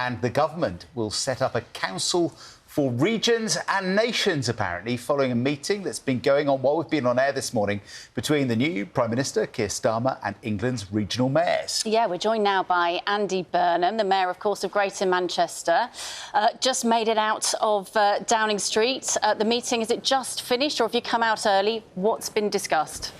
and the government will set up a council for regions and nations, apparently, following a meeting that's been going on while we've been on air this morning between the new Prime Minister, Keir Starmer, and England's regional mayors. Yeah, we're joined now by Andy Burnham, the Mayor, of course, of Greater Manchester. Just made it out of Downing Street. The meeting, is it just finished or have you come out early? What's been discussed?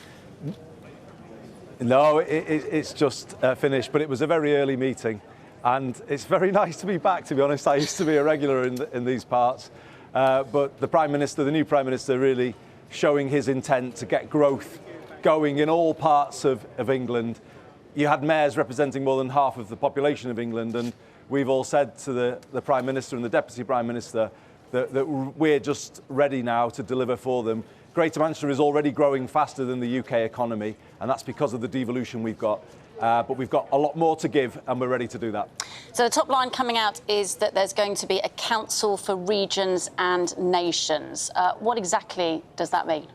No, it's just finished, but it was a very early meeting. And it's very nice to be back, to be honest. I used to be a regular in these parts. But the Prime Minister, the new Prime Minister, really showing his intent to get growth going in all parts of England. You had mayors representing more than half of the population of England, and we've all said to the Prime Minister and the Deputy Prime Minister that we're just ready now to deliver for them. Greater Manchester is already growing faster than the UK economy, and that's because of the devolution we've got. But we've got a lot more to give, and we're ready to do that. So the top line coming out is that there's going to be a council for regions and nations. What exactly does that mean?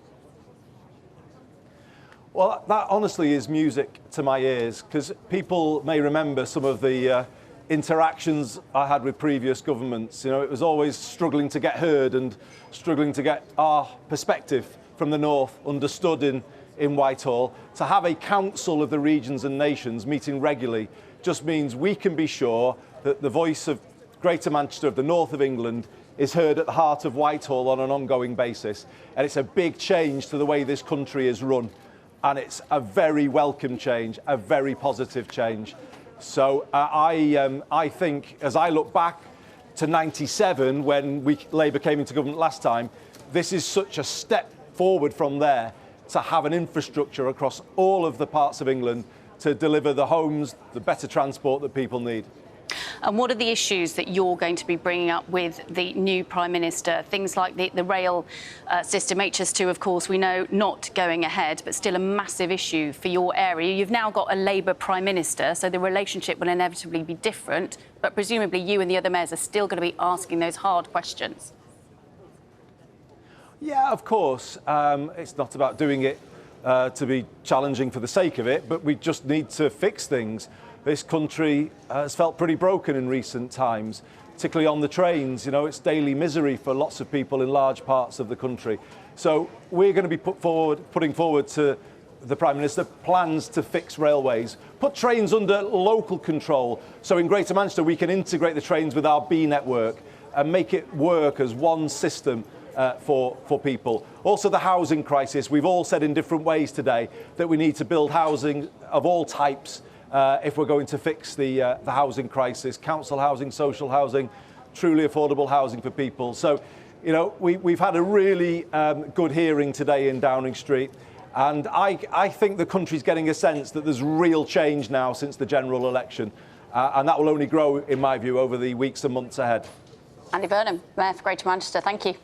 Well, that honestly is music to my ears, because people may remember some of the interactions I had with previous governments. You know, it was always struggling to get heard and struggling to get our perspective from the north understood in Whitehall. To have a council of the regions and nations meeting regularly just means we can be sure that the voice of Greater Manchester, of the north of England, is heard at the heart of Whitehall on an ongoing basis. And it's a big change to the way this country is run. And it's a very welcome change, a very positive change. So I think, as I look back to '97, when Labour came into government last time, this is such a step forward from there to have an infrastructure across all of the parts of England to deliver the homes, the better transport that people need. And what are the issues that you're going to be bringing up with the new Prime Minister? Things like the rail system, HS2, of course, we know not going ahead, but still a massive issue for your area. You've now got a Labour Prime Minister, so the relationship will inevitably be different, but presumably you and the other mayors are still going to be asking those hard questions. Yeah, of course. It's not about doing it to be challenging for the sake of it, but we just need to fix things. This country has felt pretty broken in recent times, particularly on the trains. You know, it's daily misery for lots of people in large parts of the country. So we're going to be putting forward to the Prime Minister plans to fix railways, put trains under local control. So in Greater Manchester, we can integrate the trains with our B network and make it work as one system for people. Also, the housing crisis. We've all said in different ways today that we need to build housing of all types if we're going to fix the housing crisis, council housing, social housing, truly affordable housing for people. So, you know, we've had a really good hearing today in Downing Street, and I think the country's getting a sense that there's real change now since the general election, and that will only grow, in my view, over the weeks and months ahead. Andy Burnham, Mayor for Greater Manchester, thank you.